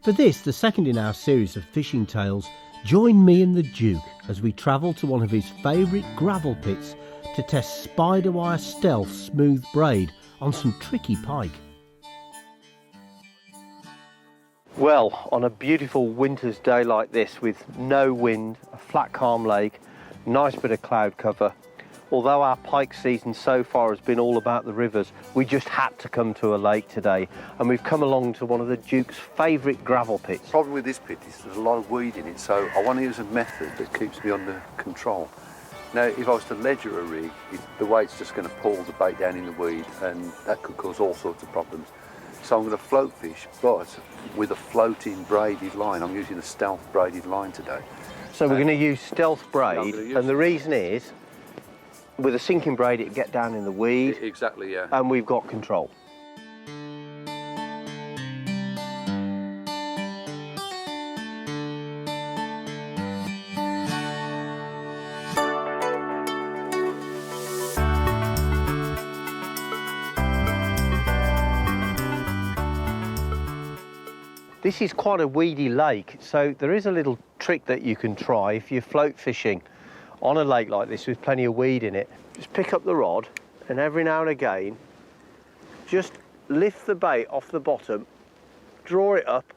For this, the second in our series of fishing tales, join me and the Duke as we travel to one of his favourite gravel pits to test spider wire stealth smooth braid on some tricky pike. Well, on a beautiful winter's day like this with no wind, a flat calm lake, nice bit of cloud cover, although our pike season so far has been all about the rivers, we just had to come to a lake today, and we've come along to one of the Duke's favourite gravel pits. The problem with this pit is there's a lot of weed in it, so I want to use a method that keeps me under control. Now, if I was to ledger a rig, the weight's just going to pull the bait down in the weed, and that could cause all sorts of problems. So I'm going to float fish, but with a floating braided line. I'm using a stealth braided line today. So we're going to use stealth braid, and the reason is, with a sinking braid, it'll get down in the weed. Exactly, yeah. And we've got control. This is quite a weedy lake, so there is a little trick that you can try if you're float fishing on a lake like this with plenty of weed in it. Just pick up the rod and every now and again just lift the bait off the bottom, draw it up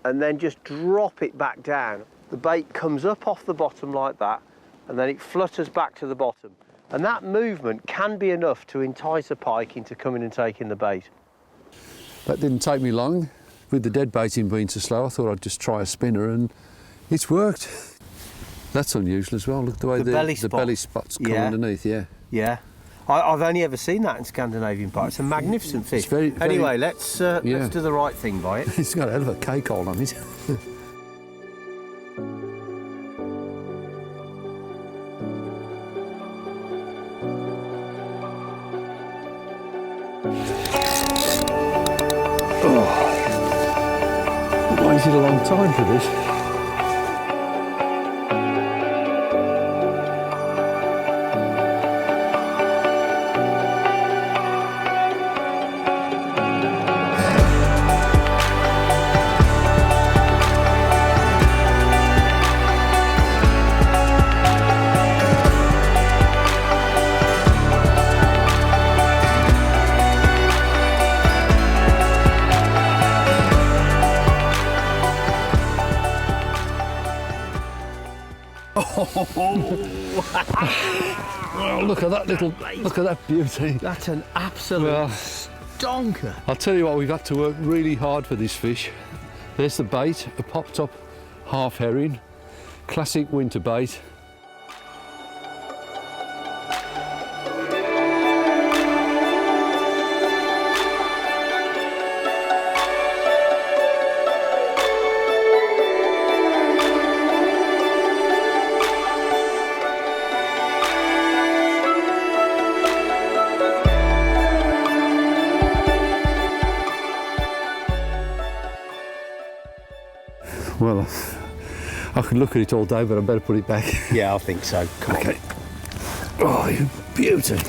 and then just drop it back down. The bait comes up off the bottom like that and then it flutters back to the bottom, and that movement can be enough to entice a pike into coming and taking the bait. That didn't take me long. With the dead baiting being so slow, I thought I'd just try a spinner, and it's worked. That's unusual as well. Look at the way the belly spots come underneath, yeah. Yeah. I've only ever seen that in Scandinavian pike. It's a magnificent fish. Very, anyway, let's do the right thing by it. It's got a hell of a cake hold on it. Waited a long time for this. Well, look at that beauty. That's an absolute stonker. I'll tell you what, we've had to work really hard for this fish. There's the bait, a popped up half herring, classic winter bait. Well, I could look at it all day, but I better put it back. Yeah, I think so. Come on. Oh, you beauty.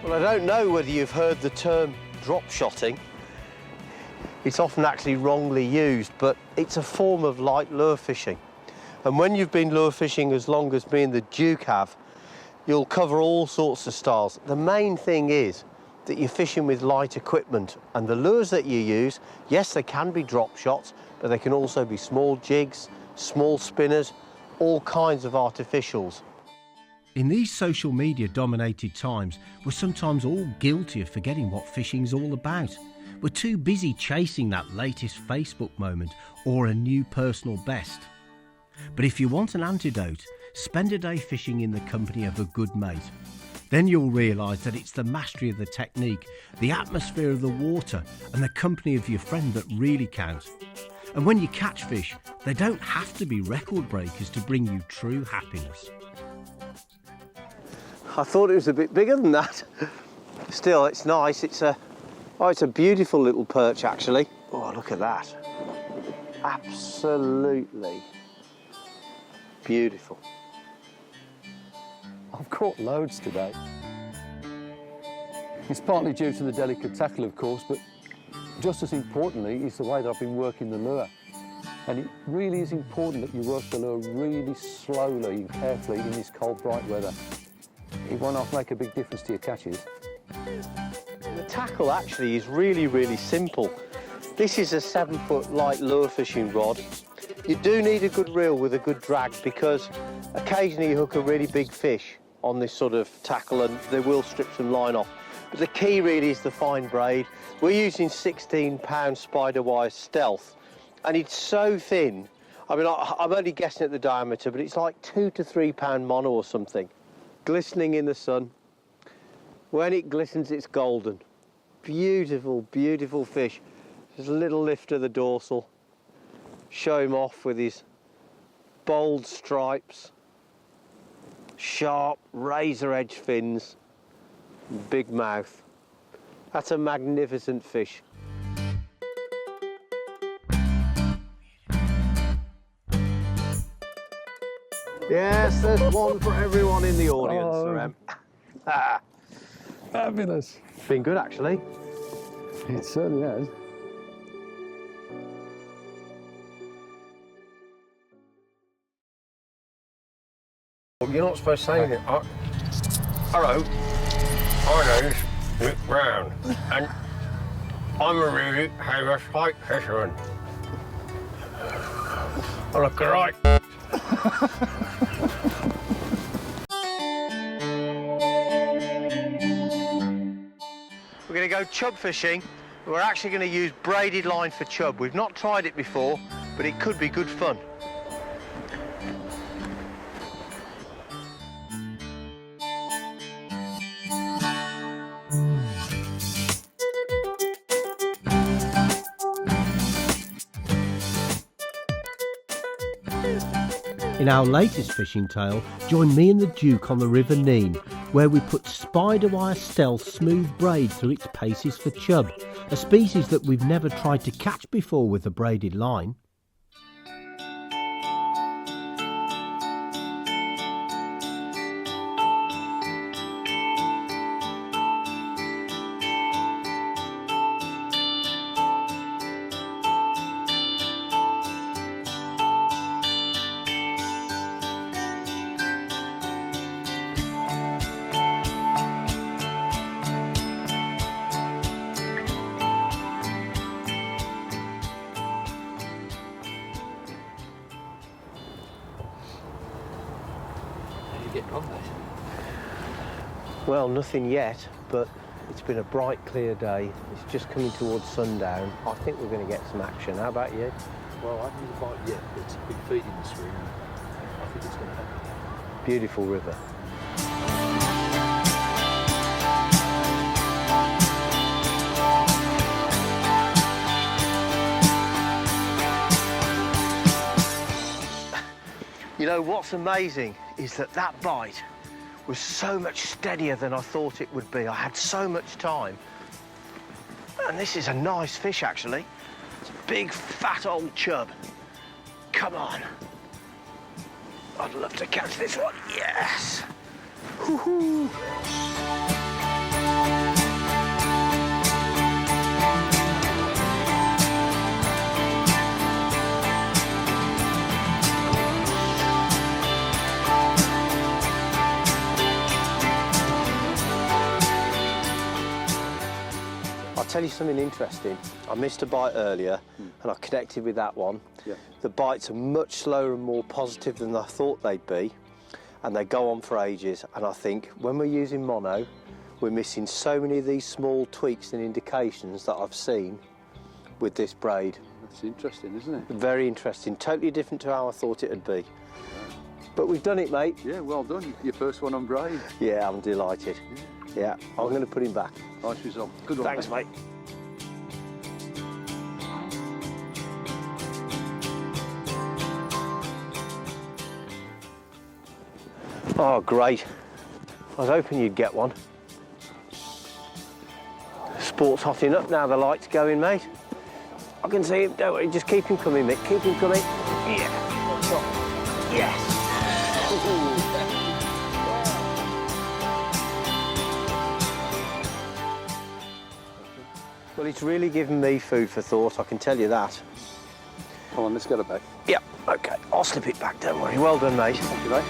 Well, I don't know whether you've heard the term drop shotting. It's often actually wrongly used, but it's a form of light lure fishing. And when you've been lure fishing as long as me and the Duke have, you'll cover all sorts of styles. The main thing is that you're fishing with light equipment, and the lures that you use, yes, they can be drop shots, but they can also be small jigs, small spinners, all kinds of artificials. In these social media dominated times, we're sometimes all guilty of forgetting what fishing's all about. We're too busy chasing that latest Facebook moment or a new personal best. But if you want an antidote, spend a day fishing in the company of a good mate. Then you'll realise that it's the mastery of the technique, the atmosphere of the water and the company of your friend that really counts. And when you catch fish, they don't have to be record breakers to bring you true happiness. I thought it was a bit bigger than that. Still, it's nice. It's a beautiful little perch, actually. Oh, look at that. Absolutely beautiful. I've caught loads today. It's partly due to the delicate tackle, of course, but just as importantly is the way that I've been working the lure. And it really is important that you work the lure really slowly and carefully in this cold, bright weather. It won't make a big difference to your catches. The tackle actually is really, really simple. This is a 7-foot light lure fishing rod. You do need a good reel with a good drag because occasionally you hook a really big fish on this sort of tackle and they will strip some line off. But the key really is the fine braid. We're using 16-pound spider wire stealth and it's so thin. I mean, I'm only guessing at the diameter, but it's like 2 to 3 pound mono or something. Glistening in the sun. When it glistens, it's golden. Beautiful, beautiful fish. Just a little lift of the dorsal. Show him off with his bold stripes, sharp razor edge fins, big mouth. That's a magnificent fish. Yes, there's one for everyone in the audience, Sir M. Fabulous. Been good, actually. It certainly has. You're not supposed to say anything. Hello, my name's Mick Brown, and I'm a really famous pike fisherman. I look alright. We're going to go chub fishing. We're actually going to use braided line for chub. We've not tried it before, but it could be good fun. In our latest fishing tale, join me and the Duke on the River Nene, where we put spider wire stealth smooth braid through its paces for chub, a species that we've never tried to catch before with a braided line. Well, nothing yet, but it's been a bright, clear day. It's just coming towards sundown. I think we're going to get some action. How about you? Well, I haven't bite yet, but it's been feeding this week. I think it's going to happen. Beautiful river. You know, what's amazing is that bite was so much steadier than I thought it would be. I had so much time. And this is a nice fish, actually. It's a big, fat old chub. Come on. I'd love to catch this one. Yes. Woohoo. I'll tell you something interesting. I missed a bite earlier and I connected with that one. Yeah. The bites are much slower and more positive than I thought they'd be, and they go on for ages. And I think when we're using mono, we're missing so many of these small tweaks and indications that I've seen with this braid. That's interesting, isn't it? Very interesting, totally different to how I thought it'd be. But we've done it, mate. Yeah, well done. Your first one on braid. Yeah, I'm delighted. Yeah, I'm going to put him back. Nice result. Good one. Thanks, mate. Oh, great. I was hoping you'd get one. Sport's hotting up now, the light's going, mate. I can see him, don't worry, just keep him coming, Mick, keep him coming. Yeah, yes. Well, it's really given me food for thought, I can tell you that. Come on, let's get it back. Yep, okay, I'll slip it back, don't worry. Well done, mate. Thank you, mate.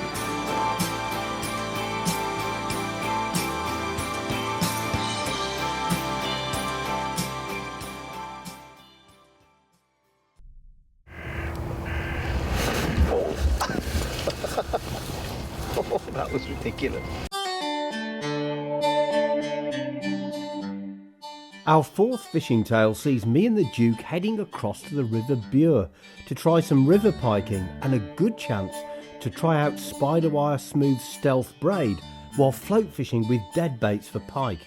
Oh, that was ridiculous. Our fourth fishing tale sees me and the Duke heading across to the River Bure to try some river piking and a good chance to try out spider wire smooth stealth braid while float fishing with dead baits for pike.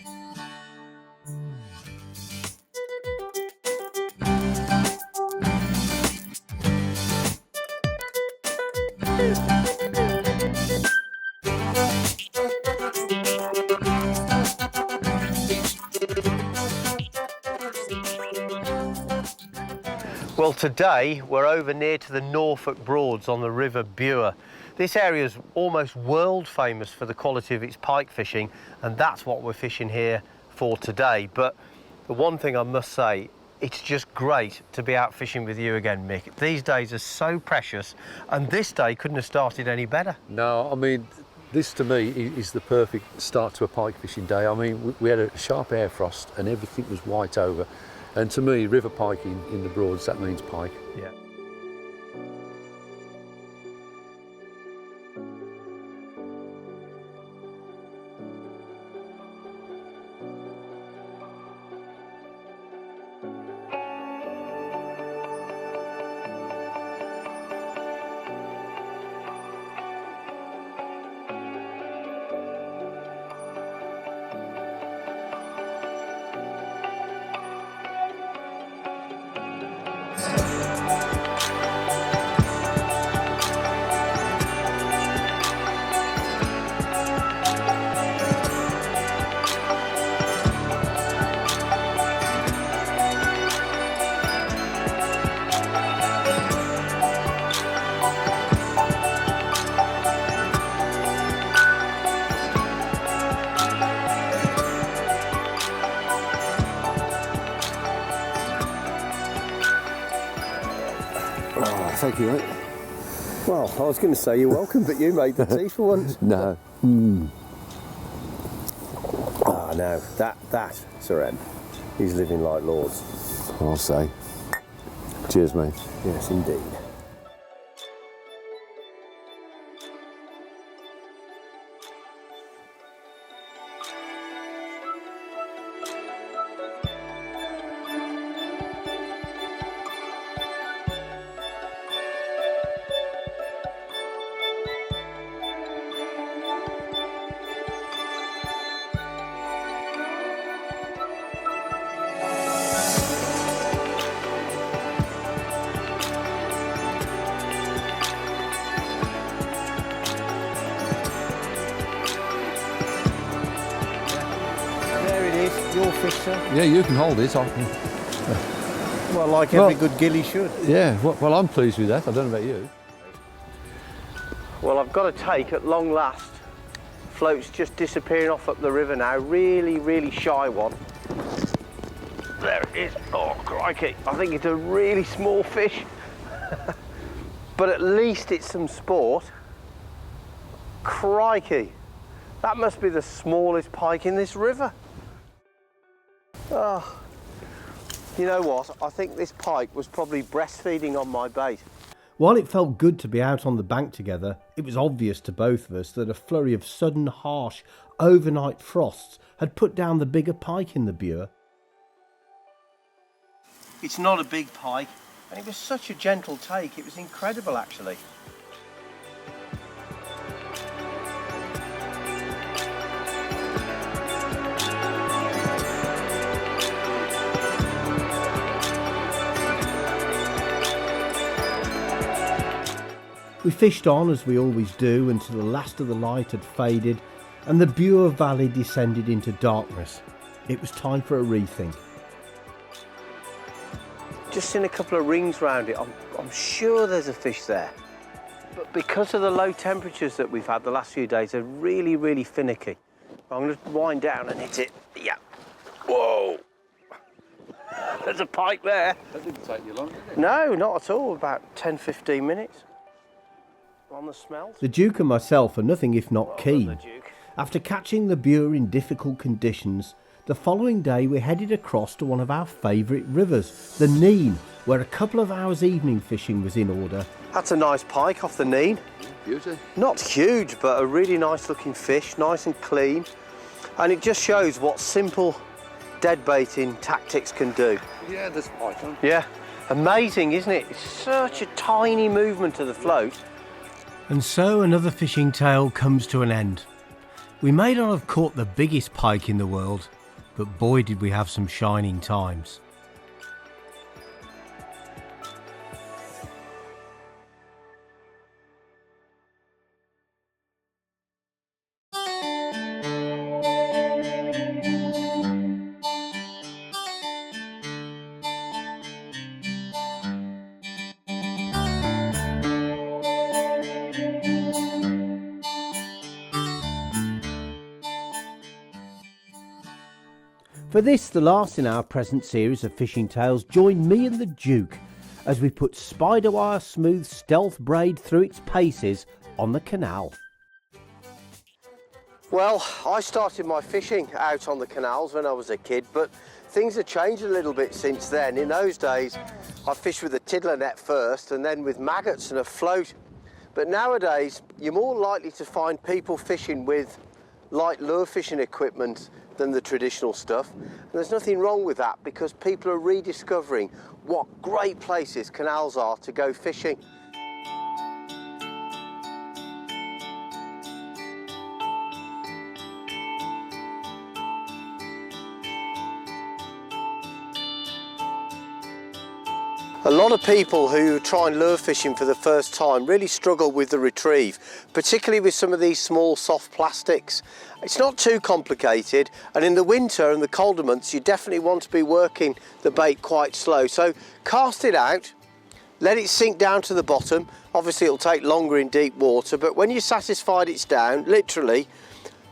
Well, today we're over near to the Norfolk Broads on the River Bure. This area is almost world famous for the quality of its pike fishing, and that's what we're fishing here for today. But the one thing I must say, it's just great to be out fishing with you again, Mick. These days are so precious, and this day couldn't have started any better. No, I mean, this to me is the perfect start to a pike fishing day. I mean, we had a sharp air frost and everything was white over. And to me, river piking in the Broads, that means pike. Yeah. Thank you, mate. Well, I was going to say you're welcome, but you made the tea for once. No. Ah, no, that, Sir M, he's living like lords. I'll say. Cheers, mate. Yes, indeed. Your fish, sir? Yeah, you can hold it. Well, like every good gilly should. Yeah, well, I'm pleased with that. I don't know about you. Well, I've got to take at long last. Float's just disappearing off up the river now. Really, really shy one. There it is. Oh, crikey. I think it's a really small fish. But at least it's some sport. Crikey. That must be the smallest pike in this river. Oh, you know what? I think this pike was probably breastfeeding on my bait. While it felt good to be out on the bank together, it was obvious to both of us that a flurry of sudden, harsh, overnight frosts had put down the bigger pike in the Bure. It's not a big pike, and it was such a gentle take. It was incredible, actually. We fished on as we always do until the last of the light had faded and the Bure Valley descended into darkness. It was time for a rethink. Just seen a couple of rings round it. I'm sure there's a fish there. But because of the low temperatures that we've had the last few days, they're really, really finicky. I'm going to wind down and hit it. Yeah. Whoa! There's a pike there. That didn't take you long, did it? No, not at all. About 10, 15 minutes. On the smells. The Duke and myself are nothing if not keen. After catching the Bure in difficult conditions, the following day we headed across to one of our favourite rivers, the Nene, where a couple of hours evening fishing was in order. That's a nice pike off the Nene. Beauty. Not huge, but a really nice looking fish, nice and clean. And it just shows what simple dead baiting tactics can do. Yeah, there's pike on. Yeah, amazing, isn't it? It's such a tiny movement of the float. And so another fishing tale comes to an end. We may not have caught the biggest pike in the world, but boy did we have some shining times. For this, the last in our present series of fishing tales, join me and the Duke as we put spider wire smooth stealth braid through its paces on the canal. Well, I started my fishing out on the canals when I was a kid, but things have changed a little bit since then. In those days, I fished with a tiddler net first and then with maggots and a float. But nowadays, you're more likely to find people fishing with light lure fishing equipment than the traditional stuff. And there's nothing wrong with that because people are rediscovering what great places canals are to go fishing. A lot of people who try and lure fishing for the first time really struggle with the retrieve, particularly with some of these small soft plastics. It's not too complicated, and in the winter and the colder months you definitely want to be working the bait quite slow. So cast it out, let it sink down to the bottom. Obviously it'll take longer in deep water, but when you're satisfied it's down, literally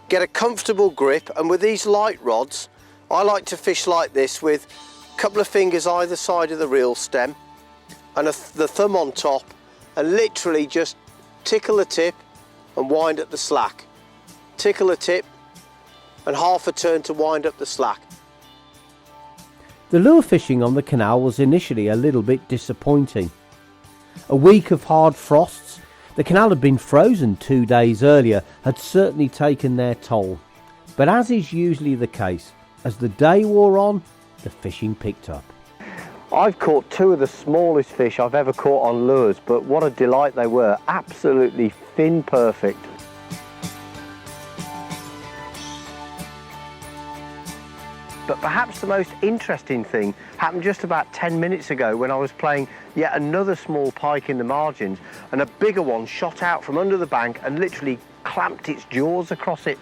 get a comfortable grip. And with these light rods, I like to fish like this with couple of fingers either side of the reel stem and the thumb on top, and literally just tickle the tip and wind up the slack. Tickle the tip and half a turn to wind up the slack. The lure fishing on the canal was initially a little bit disappointing. A week of hard frosts, the canal had been frozen 2 days earlier, had certainly taken their toll. But as is usually the case, as the day wore on, the fishing picked up. I've caught two of the smallest fish I've ever caught on lures, but what a delight they were. Absolutely fin perfect. But perhaps the most interesting thing happened just about 10 minutes ago when I was playing yet another small pike in the margins, and a bigger one shot out from under the bank and literally clamped its jaws across it.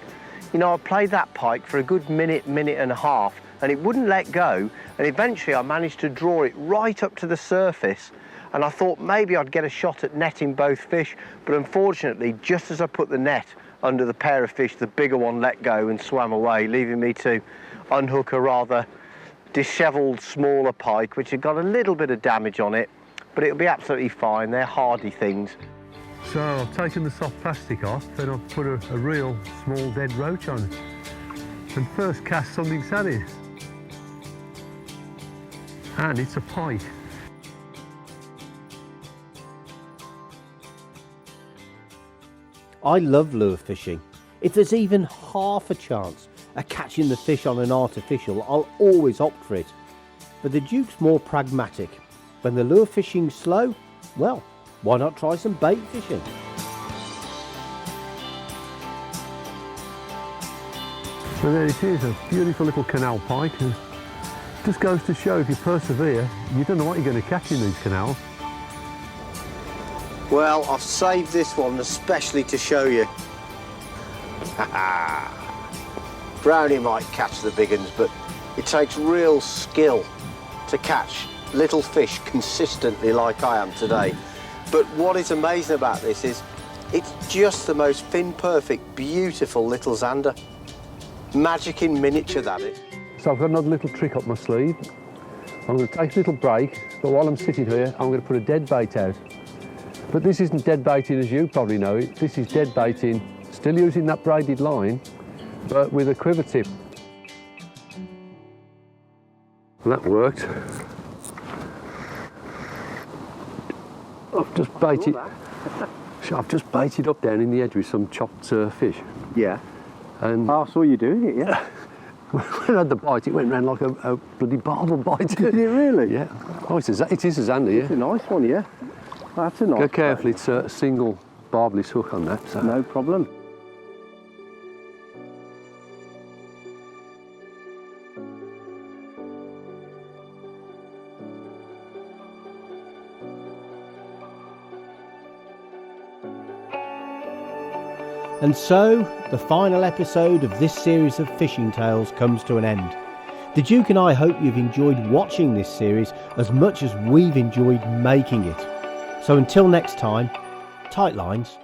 You know, I played that pike for a good minute, minute and a half, and it wouldn't let go, and eventually I managed to draw it right up to the surface, and I thought maybe I'd get a shot at netting both fish, but unfortunately just as I put the net under the pair of fish, the bigger one let go and swam away, leaving me to unhook a rather dishevelled smaller pike which had got a little bit of damage on it, but it'll be absolutely fine. They're hardy things. So I've taken the soft plastic off, then I've put a real small dead roach on it, and first cast something's had it. And it's a pike. I love lure fishing. If there's even half a chance of catching the fish on an artificial, I'll always opt for it. But the Duke's more pragmatic. When the lure fishing's slow, well, why not try some bait fishing? So there it is, a beautiful little canal pike. Just goes to show if you persevere, you don't know what you're going to catch in these canals. Well, I've saved this one especially to show you. Brownie might catch the big uns, but it takes real skill to catch little fish consistently like I am today. But what is amazing about this is it's just the most fin perfect, beautiful little Zander. Magic in miniature, that is. So I've got another little trick up my sleeve. I'm going to take a little break, but while I'm sitting here, I'm going to put a dead bait out. But this isn't dead baiting as you probably know it. This is dead baiting, still using that braided line, but with a quiver tip. And that worked. I've just baited up down in the edge with some chopped fish. Yeah. And I saw you doing it, yeah. when I had the bite, it went round like a bloody barbel bite. Did it really? Yeah. Oh, it is a Zander, yeah. It's a nice one, yeah. That's a nice Go carefully, it's a single barbless hook on that. So. No problem. And so, the final episode of this series of Fishing Tales comes to an end. The Duke and I hope you've enjoyed watching this series as much as we've enjoyed making it. So until next time, tight lines